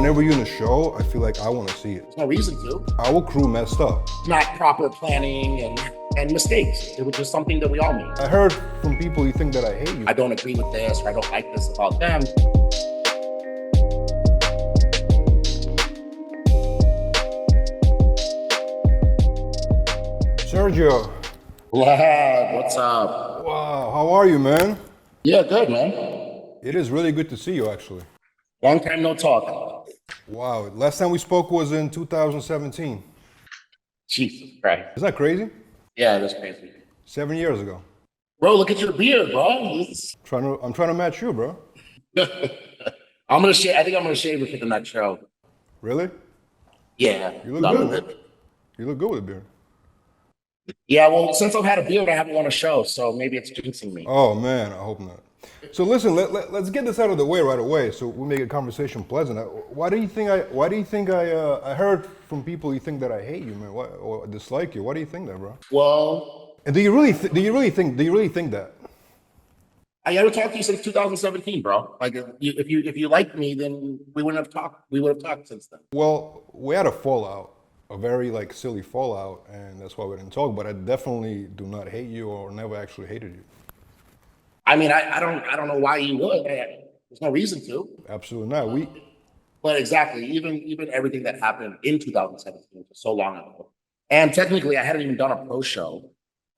whenever you're in a show, I feel like I want to see it. There's no reason to. Our crew messed up. Not proper planning and mistakes. It was just something that we all made. I heard from people you think that I hate you. I don't agree with this, or I don't like this about them. Sergio. Vlad, what's up? Wow, how are you, man? Yeah, good, man. It is really good to see you, actually. Long time no talk. Wow, last time we spoke was in 2017. Jesus Christ. Isn't that crazy? Yeah, that's crazy. 7 years ago. Bro, look at your beard, bro. I'm trying to match you, bro. I'm gonna shave. I think I'm gonna shave it for the next show. Really? Yeah. You look good, man. You look good with a beard. Yeah, well, since I've had a beard, I haven't won a show, so maybe it's jinxing me. Oh man, I hope not. So listen, let's get this out of the way right away, so we make a conversation pleasant. Why do you think I heard from people you think that I hate you, man, or dislike you? Why do you think that, bro? Well, And do you really think that? I haven't talked to you since 2017, bro. Like, if you liked me, then we wouldn't have talked. We would have talked since then. Well, we had a fallout, a very silly fallout, and that's why we didn't talk. But I definitely do not hate you, or never actually hated you. I mean, I don't know why you would. There's no reason to. Absolutely not. But exactly, even everything that happened in 2017 was so long ago. And technically, I hadn't even done a pro show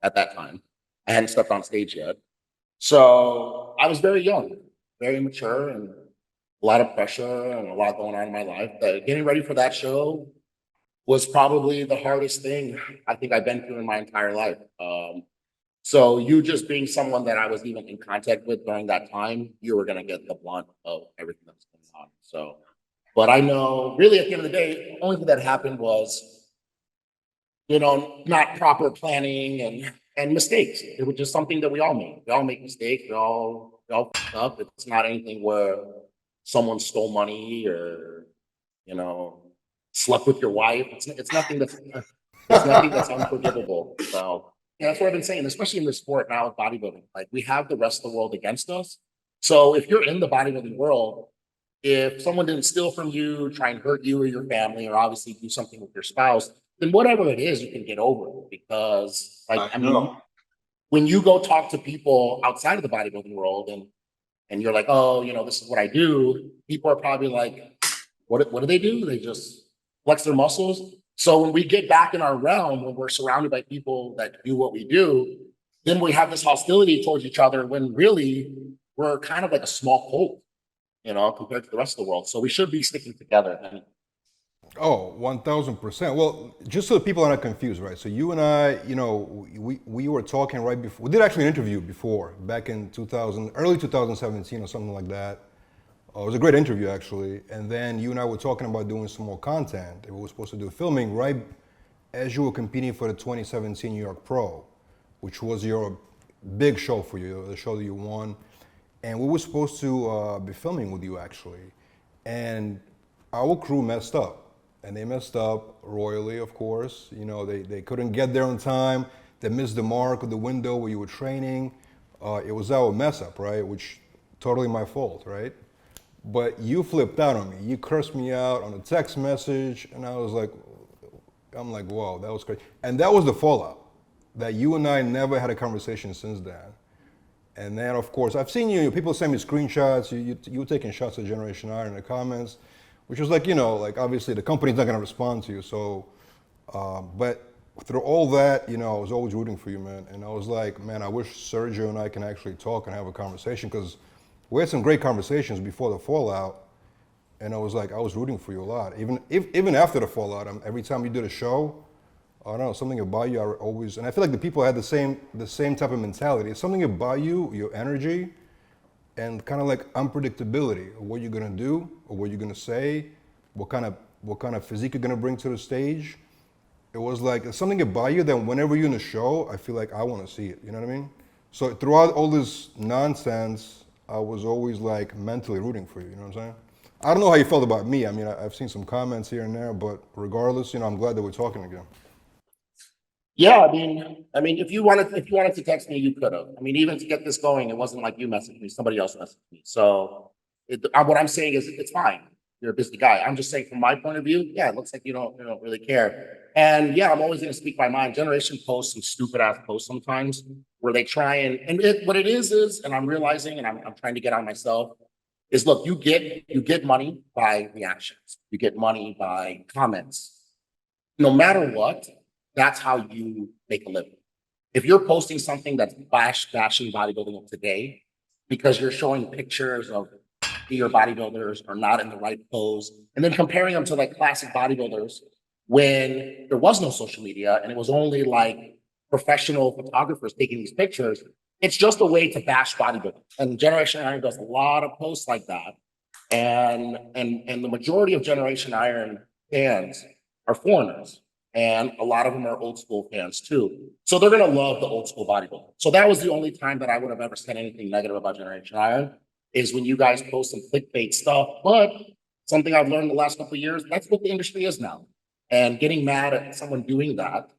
at that time. I hadn't stepped on stage yet. So I was very young, very mature, and a lot of pressure and a lot going on in my life. Getting ready for that show was probably the hardest thing I think I've been through in my entire life. So you just being someone that I was even in contact with during that time, you were going to get the blunt of everything that was going on. So, but I know really at the end of the day, the only thing that happened was, not proper planning and mistakes. It was just something that we all made. We all make mistakes. We all f up. It's not anything where someone stole money or, slept with your wife. It's nothing that's unforgivable. So, yeah, that's what I've been saying, especially in this sport now with bodybuilding. Like, we have the rest of the world against us. So if you're in the bodybuilding world, if someone didn't steal from you, try and hurt you or your family, or obviously do something with your spouse, then whatever it is, you can get over it. Because, when you go talk to people outside of the bodybuilding world and you're like, oh, this is what I do, people are probably like, what do they do? They just flex their muscles. So when we get back in our realm, when we're surrounded by people that do what we do, then we have this hostility towards each other when really we're kind of like a small cult, compared to the rest of the world. So we should be sticking together. Oh, 1000%. Well, just so the people are not confused, right? So you and I, we were talking right before. We did actually an interview before, back in early 2017 or something like that. It was a great interview, actually. And then you and I were talking about doing some more content. We were supposed to do filming right as you were competing for the 2017 New York Pro, which was your big show for you, the show that you won. And we were supposed to be filming with you, actually. And our crew messed up. And they messed up royally, of course. They couldn't get there on time. They missed the mark of the window where you were training. It was our mess up, right? Which totally my fault, right? But you flipped out on me. You cursed me out on a text message, and I'm like, whoa, that was crazy. And that was the fallout, that you and I never had a conversation since then. And then, of course, I've seen you, people send me screenshots, you were taking shots at Generation I in the comments, which was obviously the company's not gonna respond to you, so, but through all that, I was always rooting for you, man. And I was like, man, I wish Sergio and I can actually talk and have a conversation, because we had some great conversations before the fallout, and I was rooting for you a lot. Even after the fallout, every time you did a show, I don't know, something about you, and I feel like the people had the same type of mentality. It's something about you, your energy, and kind of like unpredictability of what you're gonna do, or what you're gonna say, what kind of physique you're gonna bring to the stage. It was like something about you that whenever you're in a show, I feel like I wanna see it, you know what I mean? So throughout all this nonsense, I was always mentally rooting for you, you know what I'm saying? I don't know how you felt about me. I mean, I've seen some comments here and there, but regardless, I'm glad that we're talking again. Yeah, I mean, if you wanted to text me, you could have. I mean, even to get this going, it wasn't like you messaged me; somebody else messaged me. So, what I'm saying is, it's fine. you're a busy guy. I'm just saying from my point of view, yeah, it looks like you don't really care. And yeah, I'm always going to speak my mind. Generation posts some stupid ass posts sometimes where they try what it is, and I'm realizing, and I'm trying to get on myself, is look, you get money by reactions, you get money by comments. No matter what, that's how you make a living. If you're posting something that's bashing bodybuilding of today because you're showing pictures of your bodybuilders are not in the right pose, and then comparing them to like classic bodybuilders when there was no social media and it was only like professional photographers taking these pictures, it's just a way to bash bodybuilding. And Generation Iron does a lot of posts like that. And the majority of Generation Iron fans are foreigners. And a lot of them are old school fans too. So they're going to love the old school bodybuilding. So that was the only time that I would have ever said anything negative about Generation Iron, is when you guys post some clickbait stuff. But something I've learned the last couple of years, that's what the industry is now. And getting mad at someone doing that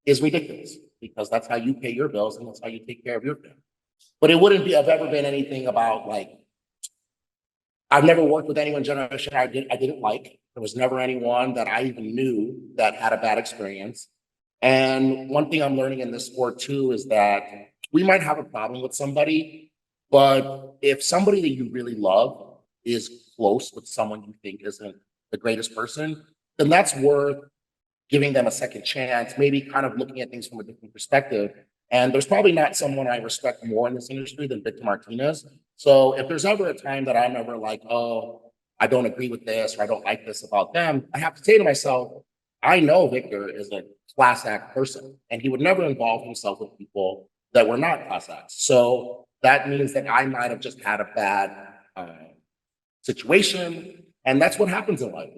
is ridiculous, because that's how you pay your bills and that's how you take care of your family. But it wouldn't have ever been anything about like, I've never worked with anyone Generation I didn't like. There was never anyone that I even knew that had a bad experience. And one thing I'm learning in this sport too is that we might have a problem with somebody, but if somebody that you really love is close with someone you think isn't the greatest person, then that's worth giving them a second chance, maybe kind of looking at things from a different perspective. And there's probably not someone I respect more in this industry than Victor Martinez. So if there's ever a time that I'm ever like, oh, I don't agree with this or I don't like this about them, I have to say to myself, I know Victor is a class act person and he would never involve himself with people that were not class acts. So that means that I might have just had a bad situation. And that's what happens in life.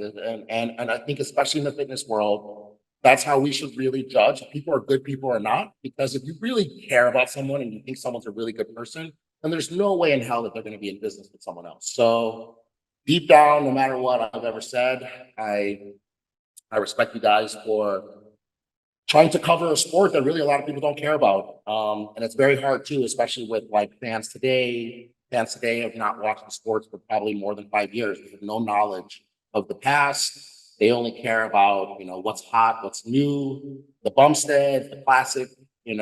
And I think especially in the fitness world, that's how we should really judge if people are good people or not. Because if you really care about someone and you think someone's a really good person, then there's no way in hell that they're going to be in business with someone else. So deep down, no matter what I've ever said, I respect you guys for trying to cover a sport that really a lot of people don't care about. And it's very hard too, especially with like fans today. Fans today have not watched the sports for probably more than 5 years. They have no knowledge of the past. They only care about, what's hot, what's new, the Bumstead, the classic, and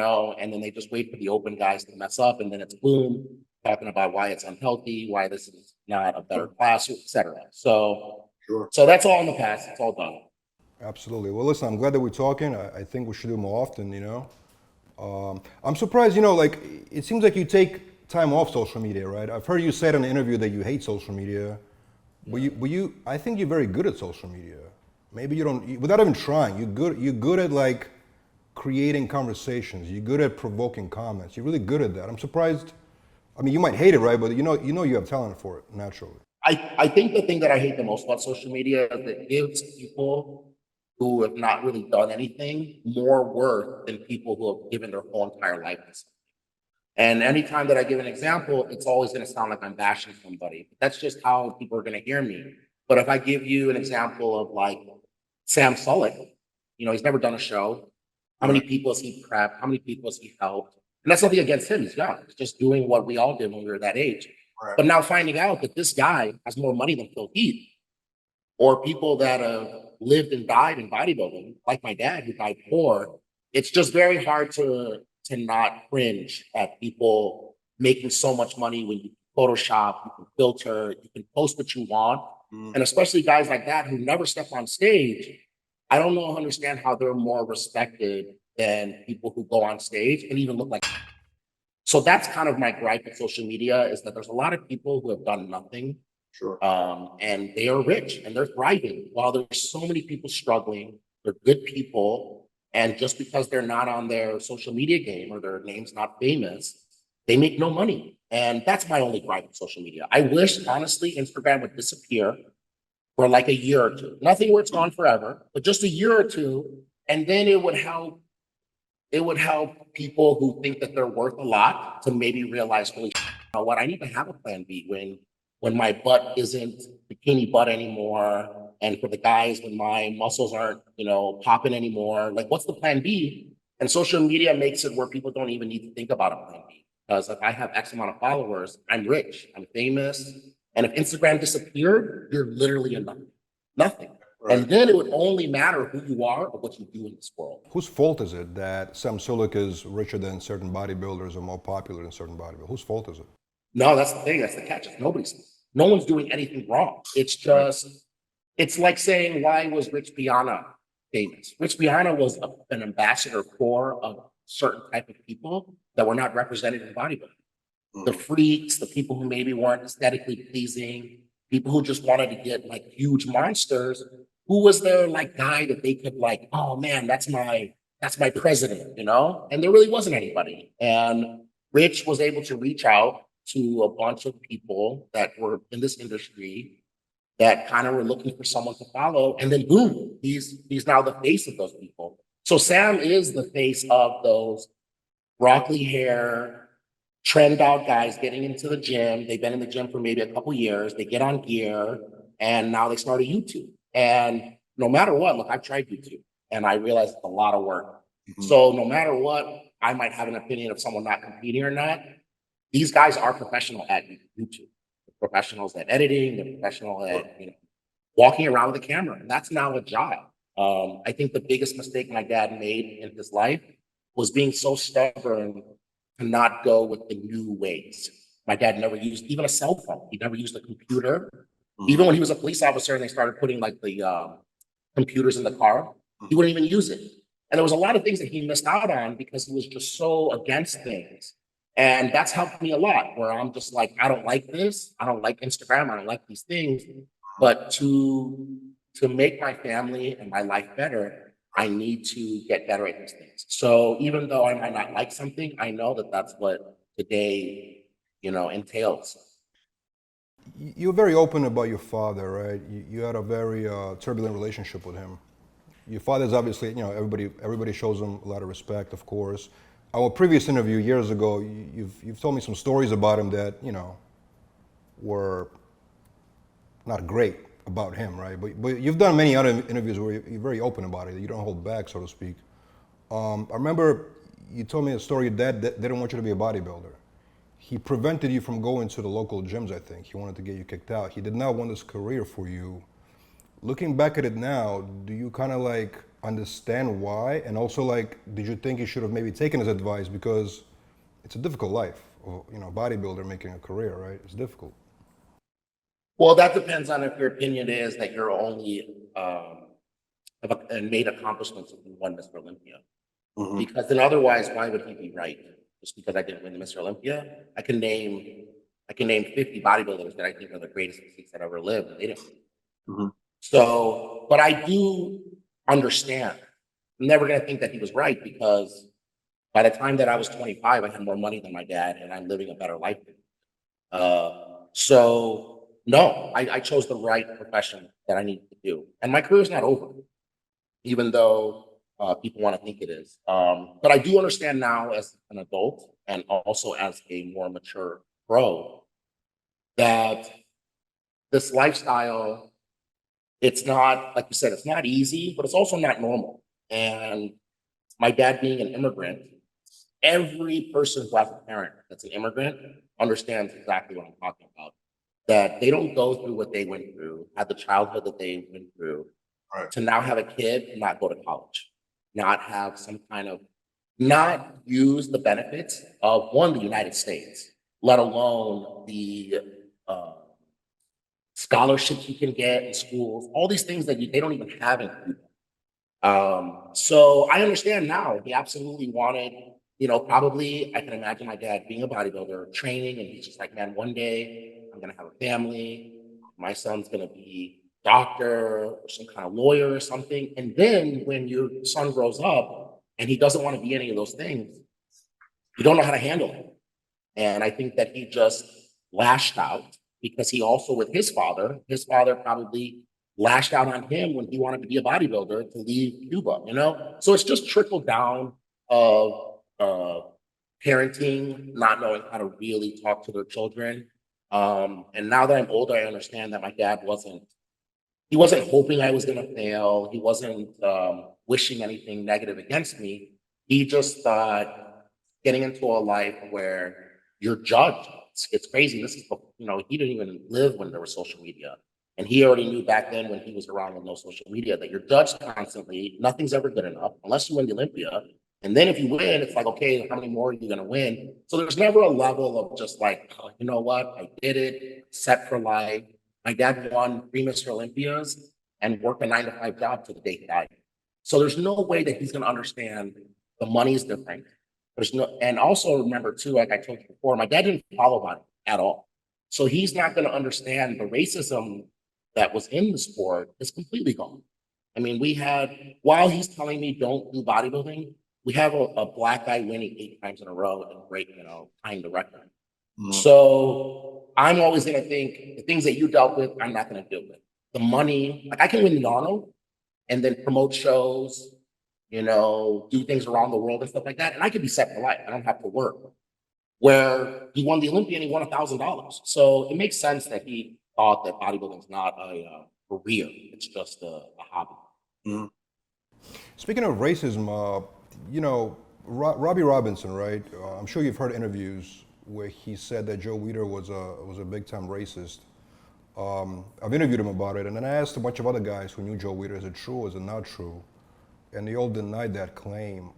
then they just wait for the open guys to mess up. And then it's boom, talking about why it's unhealthy, why this is not a better class, etc. So, Sure. So that's all in the past. It's all done. Absolutely. Well, listen, I'm glad that we're talking. I think we should do more often, I'm surprised, like, it seems like you take time off social media, right? I've heard you say in an interview that you hate social media. But I think you're very good at social media. Maybe you don't, without even trying, you're good at like creating conversations. You're good at provoking comments. You're really good at that. I'm surprised. I mean, you might hate it, right? But you know you have talent for it naturally. I think the thing that I hate the most about social media is that it gives people who have not really done anything more worth than people who have given their whole entire life to something. And anytime that I give an example, it's always going to sound like I'm bashing somebody. That's just how people are going to hear me. But if I give you an example of like Sam Sulek, he's never done a show. How many people has he prepped? How many people has he helped? And that's nothing against him. He's young. He's just doing what we all did when we were that age. Right. But now finding out that this guy has more money than Phil Heath, or people that have lived and died in bodybuilding, like my dad who died poor, it's just very hard to not cringe at people making so much money when you Photoshop, you can filter, you can post what you want. And especially guys like that who never step on stage, I don't understand how they're more respected than people who go on stage and even look like. So that's kind of my gripe with social media, is that there's a lot of people who have done nothing. Sure. And they are rich and they're thriving while there's so many people struggling. They're good people. And just because they're not on their social media game or their name's not famous, they make no money. And that's my only gripe with social media. I wish, honestly, Instagram would disappear for like a year or two. Nothing where it's gone forever, but just a year or two. And then it would help people who think that they're worth a lot to maybe realize, holy shit, you know what, I need to have a plan B when my butt isn't bikini butt anymore. And for the guys, when my muscles aren't, popping anymore, like what's the plan B? And social media makes it where people don't even need to think about a plan B. Because if I have X amount of followers, I'm rich, I'm famous, And if Instagram disappeared, you're literally a nothing. Nothing. Right. And then it would only matter who you are or what you do in this world. Whose fault is it that Sam Sulek is richer than certain bodybuilders or more popular than certain bodybuilders? Whose fault is it? No, that's the thing. That's the catch. No one's doing anything wrong. It's just, it's like saying, why was Rich Piana famous? Rich Piana was an ambassador for a certain type of people that were not represented in bodybuilding. The freaks, the people who maybe weren't aesthetically pleasing, people who just wanted to get like huge monsters. Who was their like guy that they could like, oh man, that's my president, you know? And there really wasn't anybody. And Rich was able to reach out to a bunch of people that were in this industry that kind of were looking for someone to follow. And then boom, he's now the face of those people. So Sam is the face of those broccoli hair, trend out guys getting into the gym. They've been in the gym for maybe a couple years. They get on gear and now they start a YouTube. And no matter what, look, I've tried YouTube and I realized it's a lot of work. So no matter what, I might have an opinion of someone not competing or not. These guys are professional at YouTube. They're professionals at editing. They're professional at walking around with a camera. And that's now a job. I think the biggest mistake my dad made in his life was being so stubborn to not go with the new ways. My dad never used even a cell phone. He never used a computer. Even when he was a police officer and they started putting like the computers in the car, he wouldn't even use it. And there was a lot of things that he missed out on because he was just so against things. And that's helped me a lot where I'm just like, I don't like this. I don't like Instagram. I don't like these things. But to make my family and my life better, I need to get better at these things. So even though I might not like something, I know that that's what today, entails. You're very open about your father, right? You had a very turbulent relationship with him. Your father's obviously, everybody shows him a lot of respect, of course. Our previous interview years ago, you've told me some stories about him that, were not great about him, right? But you've done many other interviews where you're very open about it. You don't hold back, so to speak. I remember you told me a story. Your dad didn't want you to be a bodybuilder. He prevented you from going to the local gyms, I think. He wanted to get you kicked out. He did not want this career for you. Looking back at it now, do you kind of like understand why? And also like, did you think you should have maybe taken his advice? Because it's a difficult life, bodybuilder making a career, right? It's difficult. Well, that depends on if your opinion is that you're only made accomplishments if you won Mr. Olympia. Because then otherwise, why would he be right? Just because I didn't win Mr. Olympia? I can name 50 bodybuilders that I think are the greatest athletes that ever lived, and they didn't. So, but I do understand. I'm never going to think that he was right because by the time that I was 25, I had more money than my dad, and I'm living a better life than him. So, no, I chose the right profession that I needed to do. And my career is not over, even though people want to think it is. But I do understand now as an adult and also as a more mature pro that this lifestyle, it's not, like you said, it's not easy, but it's also not normal. And my dad being an immigrant, every person who has a parent that's an immigrant understands exactly what I'm talking about. That they don't go through what they went through, have the childhood that they went through, to now have a kid and not go to college, not have some kind of, not use the benefits of the United States, let alone the scholarships you can get in schools, all these things that they don't even have in Cuba. So I understand now. He absolutely wanted, probably I can imagine my dad being a bodybuilder, training, and he's just like, man, one day I'm gonna have a family. My son's gonna be a doctor or some kind of lawyer or something. And then when your son grows up and he doesn't want to be any of those things, you don't know how to handle it. And I think that he just lashed out because he also, with his father probably lashed out on him when he wanted to be a bodybuilder to leave Cuba, So it's just trickled down of parenting, not knowing how to really talk to their children. And now that I'm older, I understand that my dad wasn't hoping I was going to fail. He wasn't wishing anything negative against me. He just thought getting into a life where you're judged it's crazy. This is, he didn't even live when there was social media. And he already knew back then when he was around with no social media that you're judged constantly. Nothing's ever good enough unless you win the Olympia. And then if you win, it's like, okay, how many more are you going to win? So there's never a level of just like, oh, you know what? I did it, set for life. My dad won 3 Mr. Olympias and worked a 9-to-5 job to the day he died. So there's no way that he's going to understand the money is different. There's no, and also remember too, like I told you before, my dad didn't follow body at all. So he's not going to understand the racism that was in the sport is completely gone. I mean, while he's telling me don't do bodybuilding, we have a black guy winning 8 times in a row and break, tying the record. Mm-hmm. So I'm always going to think the things that you dealt with, I'm not going to deal with. The money, like I can win the Arnold and then promote shows, do things around the world and stuff like that. And I could be set for life. I don't have to work. Where he won the Olympia and he won $1,000. So it makes sense that he thought that bodybuilding is not a career. It's just a hobby. Mm-hmm. Speaking of racism, Robbie Robinson, right? I'm sure you've heard interviews where he said that Joe Weider was a big time racist. I've interviewed him about it, and then I asked a bunch of other guys who knew Joe Weider, is it true or is it not true? And they all denied that claim.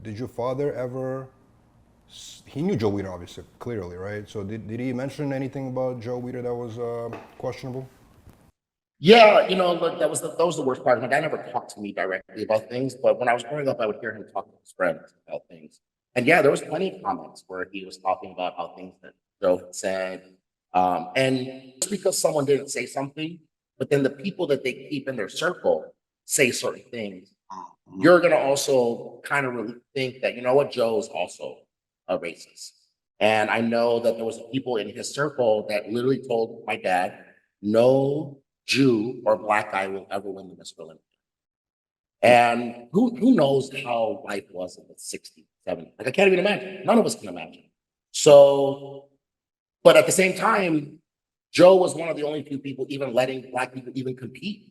Did your father ever, he knew Joe Weider obviously, clearly, right? So did he mention anything about Joe Weider that was questionable? Yeah, that was the worst part. My dad never talked to me directly about things, but when I was growing up, I would hear him talk to his friends about things. And yeah, there was plenty of comments where he was talking about how things that Joe had said. And just because someone didn't say something, but then the people that they keep in their circle say certain things, you're going to also kind of really think that, Joe's also a racist. And I know that there was people in his circle that literally told my dad, no Jew or black guy will ever win the Mr. Olympia. And who knows how life was in the 60s, 70s? Like, I can't even imagine. None of us can imagine. So, but at the same time, Joe was one of the only few people even letting black people even compete.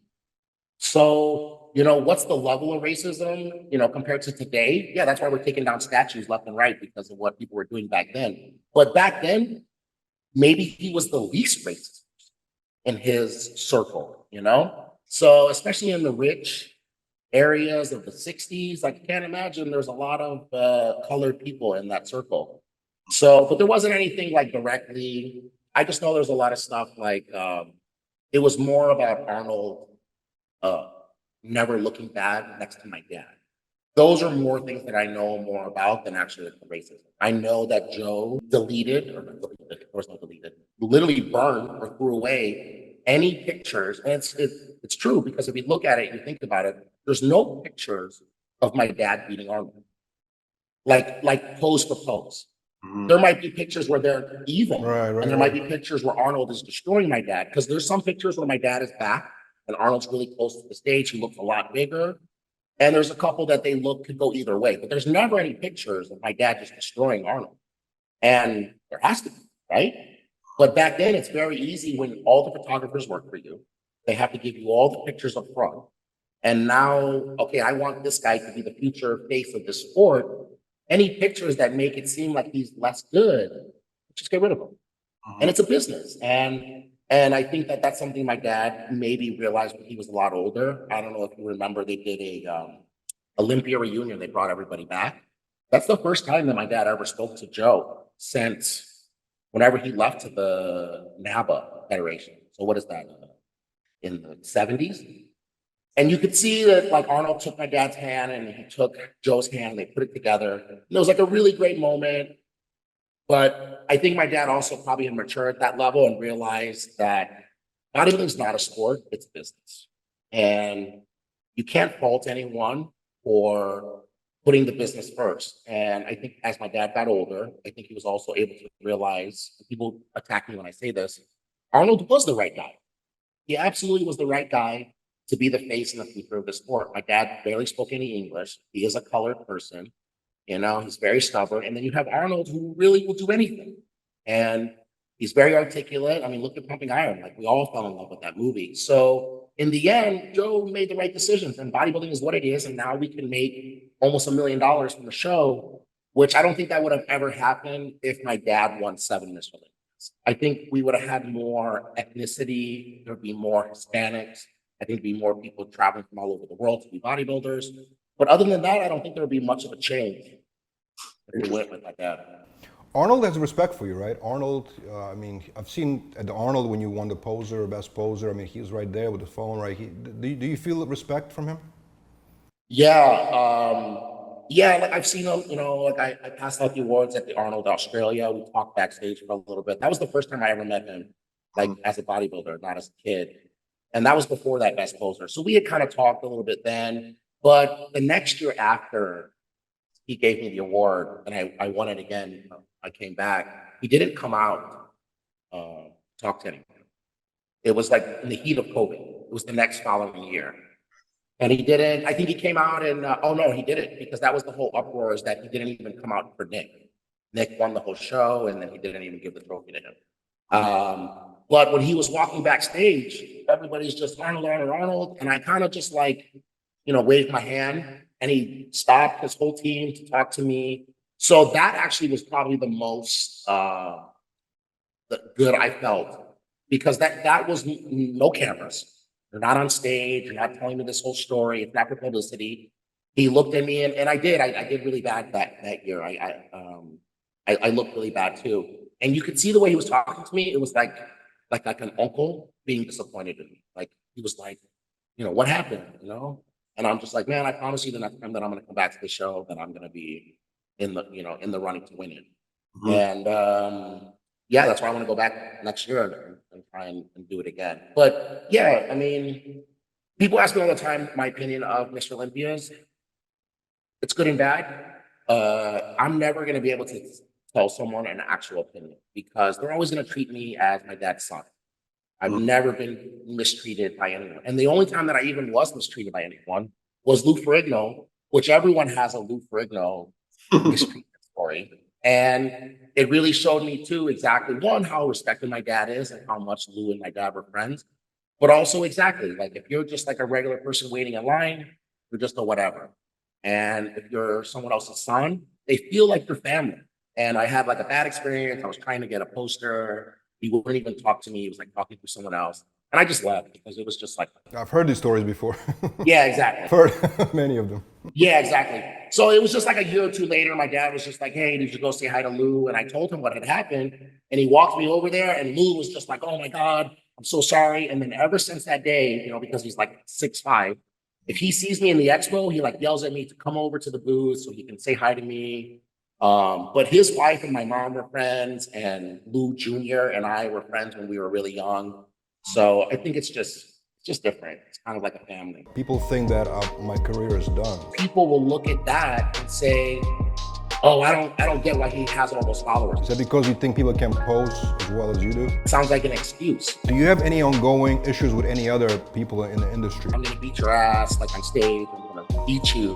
So, what's the level of racism, compared to today? Yeah, that's why we're taking down statues left and right because of what people were doing back then. But back then, maybe he was the least racist in his circle, So especially in the rich areas of the 60s, I can't imagine there's a lot of colored people in that circle. So, but there wasn't anything like directly. I just know there's a lot of stuff like it was more about Arnold never looking bad next to my dad. Those are more things that I know more about than actually the racism. I know that Joe literally burned or threw away any pictures. And it's true because if you look at it, you think about it, there's no pictures of my dad beating Arnold. Like pose for pose. Mm-hmm. There might be pictures where they're even. Right, and there might be pictures where Arnold is destroying my dad. Because there's some pictures where my dad is back and Arnold's really close to the stage. He looks a lot bigger. And there's a couple that could go either way, but there's never any pictures of my dad just destroying Arnold. And there has to be, right? But back then, it's very easy when all the photographers work for you. They have to give you all the pictures up front. And now, okay, I want this guy to be the future face of the sport. Any pictures that make it seem like he's less good, just get rid of them. Uh-huh. And it's a business. And I think that that's something my dad maybe realized when he was a lot older. I don't know if you remember, they did a Olympia reunion. They brought everybody back. That's the first time that my dad ever spoke to Joe since whenever he left to the NABA Federation. So what is that? In the 70s? And you could see that like Arnold took my dad's hand and he took Joe's hand and they put it together. And it was like a really great moment. But I think my dad also probably had matured at that level and realized that bodybuilding is not a sport, it's a business. And you can't fault anyone for putting the business first. And I think as my dad got older, I think he was also able to realize, people attack me when I say this, Arnold was the right guy. He absolutely was the right guy to be the face and the future of the sport. My dad barely spoke any English. He is a colored person. He's very stubborn. And then you have Arnold, who really will do anything. And he's very articulate. I mean, look at Pumping Iron. Like, we all fell in love with that movie. So in the end, Joe made the right decisions. And bodybuilding is what it is. And now we can make almost $1 million from the show which I don't think that would have ever happened if my dad won 7 Miss Olympias. I think we would have had more ethnicity. There would be more Hispanics. I think there'd be more people traveling from all over the world to be bodybuilders. But other than that, I don't think there would be much of a change if we went with my dad. Arnold has respect for you, right? Arnold, I mean, I've seen at the Arnold when you won the poser, best poser. I mean, he was right there with the phone, right? Do you feel respect from him? Yeah, yeah. Like I've seen him. You know, like I passed out the awards at the Arnold Australia. We talked backstage for a little bit. That was the first time I ever met him, like as a bodybuilder, not as a kid. And that was before that best poser. So we had kind of talked a little bit then. But the next year after he gave me the award and I won it again, I came back. He didn't come out, talk to anyone. It was like in the heat of COVID. It was the next following year. And he didn't, I think he came out and, oh no, he didn't, because that was the whole uproar, is that he didn't even come out for Nick. Nick won the whole show and then he didn't even give the trophy to him. But when he was walking backstage, everybody's just Arnold, Arnold, Arnold. And I kind of just like, you know, waved my hand and he stopped his whole team to talk to me. So that actually was probably the most good I felt, because that was no cameras. They're not on stage. You're not telling me this whole story. It's not for publicity. He looked at me and I did really bad that year. I looked really bad too. And you could see the way he was talking to me. It was like an uncle being disappointed in me. Like he was like, you know, what happened? You know? And I'm just like, man, I promise you the next time that I'm going to come back to the show, that I'm going to be in the running to win it. Mm-hmm. And yeah, that's why I want to go back next year and try and do it again. But yeah, I mean, people ask me all the time my opinion of Mr. Olympias. It's good and bad. I'm never going to be able to tell someone an actual opinion, because they're always going to treat me as my dad's son. I've never been mistreated by anyone. And the only time that I even was mistreated by anyone was Lou Ferrigno, which everyone has a Lou Ferrigno mistreatment story. And it really showed me too, exactly, one, how respected my dad is and how much Lou and my dad were friends, but also exactly, like if you're just like a regular person waiting in line, you're just a whatever. And if you're someone else's son, they feel like your family. And I had like a bad experience. I was trying to get a poster. He wouldn't even talk to me. He was like talking to someone else. And I just left because it was just like... I've heard these stories before. Yeah, exactly. I've heard many of them. Yeah, exactly. So it was just like a year or two later, my dad was just like, hey, did you go say hi to Lou? And I told him what had happened. And he walked me over there and Lou was just like, oh my God, I'm so sorry. And then ever since that day, you know, because he's like 6'5", if he sees me in the expo, he like yells at me to come over to the booth so he can say hi to me. But his wife and my mom were friends, and Lou Jr. and I were friends when we were really young. So I think it's just different. It's kind of like a family. People think that my career is done. People will look at that and say, oh, I don't get why he has all those followers. Is that because you think people can pose as well as you do? Sounds like an excuse. Do you have any ongoing issues with any other people in the industry? I'm gonna beat your ass like on stage. I'm gonna beat you.